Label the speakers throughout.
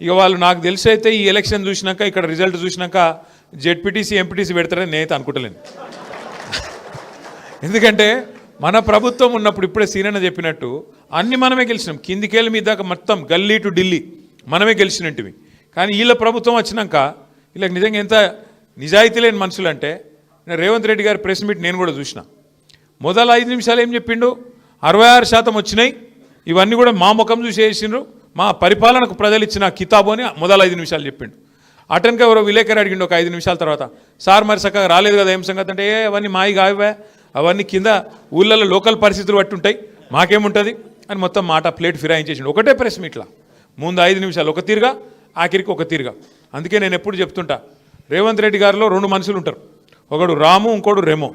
Speaker 1: ఇక వాళ్ళు నాకు తెలిసి అయితే ఈ ఎలక్షన్ చూసినాక ఇక్కడ రిజల్ట్ చూసినాక జెడ్పీటీసీ ఎంపీటీసీ పెడతారని నేనైతే అనుకుంటలేను. ఎందుకంటే మన ప్రభుత్వం ఉన్నప్పుడు ఇప్పుడే సీనన్న చెప్పినట్టు అన్ని మనమే గెలిచినాం, కిందికేళ్ళ మీద దాకా మొత్తం గల్లీ టు ఢిల్లీ మనమే గెలిచినట్టువి. కానీ వీళ్ళ ప్రభుత్వం వచ్చినాక వీళ్ళకి నిజంగా ఎంత నిజాయితీ లేని మనుషులు అంటే, రేవంత్ రెడ్డి గారి ప్రెస్ మీట్ నేను కూడా చూసిన. మొదలు 5 నిమిషాలు ఏం చెప్పిండు, 66% వచ్చినాయి, ఇవన్నీ కూడా మా ముఖం చూసి వేసిండ్రు, మా పరిపాలనకు ప్రజలు ఇచ్చిన కితాబు అని మొదలు 5 నిమిషాలు చెప్పిండు. అటెన్క ఎవరో విలేకరు అడిగిండు ఒక 5 నిమిషాల తర్వాత, సార్ మరి చక్కగా రాలేదు కదా ఏం సంగతి అంటే, అవన్నీ మాయి కావే, అవన్నీ కింద ఊళ్ళలో లోకల్ పరిస్థితులు బట్టి ఉంటాయి, మాకేముంటుంది అని మొత్తం మాట ప్లేట్ ఫిరాయించేసిండు ఒకటే ప్రెస్ మీట్లా. ముందు 5 నిమిషాలు ఒక తీరుగా, ఆఖరికి ఒక తీరుగా. అందుకే నేను ఎప్పుడు చెప్తుంటా, రేవంత్ రెడ్డి గారిలో 2 మనుషులు ఉంటారు, ఒకడు రాము ఇంకోడు రెమో,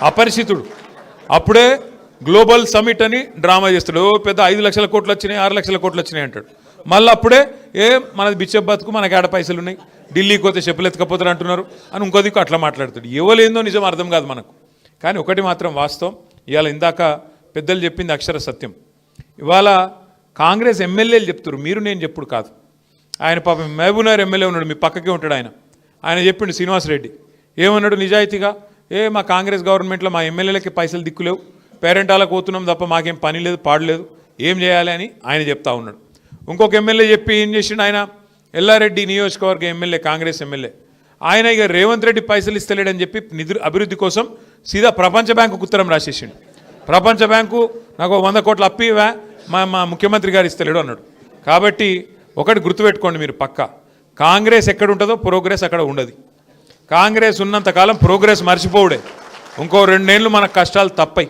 Speaker 1: అపరిచితుడు. అప్పుడే గ్లోబల్ సమిట్ అని డ్రామా చేస్తాడు, పెద్ద 5 లక్షల కోట్లు వచ్చినాయి 6 లక్షల కోట్లు వచ్చినాయి అంటాడు. మళ్ళీ అప్పుడే మనది బిచ్చ బతుకు, మనకి ఆడ పైసలు ఉన్నాయి, ఢిల్లీకి పోతే చెప్పులు ఎత్తుకపోతారు అంటున్నారు అని ఇంకో దిక్కు అట్లా మాట్లాడుతాడు. ఎవలేందో నిజం అర్థం కాదు మనకు. కానీ ఒకటి మాత్రం వాస్తవం, ఇవాళ ఇందాక పెద్దలు చెప్పింది అక్షర సత్యం. ఇవాళ కాంగ్రెస్ ఎమ్మెల్యేలు చెప్తారు, మీరు నేను చెప్పుడు కాదు. ఆయన పాపం మహబూబ్నగర్ ఎమ్మెల్యే ఉన్నాడు, మీ పక్కకే ఉంటాడు ఆయన చెప్పిండు శ్రీనివాసరెడ్డి ఏమన్నాడు నిజాయితీగా, మా కాంగ్రెస్ గవర్నమెంట్లో మా ఎమ్మెల్యేలకి పైసలు దిక్కులేవు, పేరెంటాలకు పోతున్నాం తప్ప మాకేం పని లేదు పాడలేదు, ఏం చేయాలి అని ఆయన చెప్తా ఉన్నాడు. ఇంకొక ఎమ్మెల్యే చెప్పి ఏం చేసిండు, ఆయన ఎల్లారెడ్డి నియోజకవర్గ ఎమ్మెల్యే, కాంగ్రెస్ ఎమ్మెల్యే, ఆయన ఇక రేవంత్ రెడ్డి పైసలు ఇస్తలేడని చెప్పి అభివృద్ధి కోసం సీదా ప్రపంచ బ్యాంకుకు ఉత్తరం రాసేసిండు. ప్రపంచ బ్యాంకు నాకు 100 కోట్ల అప్పు ఇవా, మా ముఖ్యమంత్రి గారు ఇస్తలేడు అన్నాడు. కాబట్టి ఒకటి గుర్తుపెట్టుకోండి మీరు పక్కా, కాంగ్రెస్ ఎక్కడ ఉంటుందో ప్రోగ్రెస్ అక్కడ ఉండదు. కాంగ్రెస్ ఉన్నంతకాలం ప్రోగ్రెస్ మర్చిపోవుడే. ఇంకో 2 ఏళ్ళు మనకు కష్టాలు తప్పయి.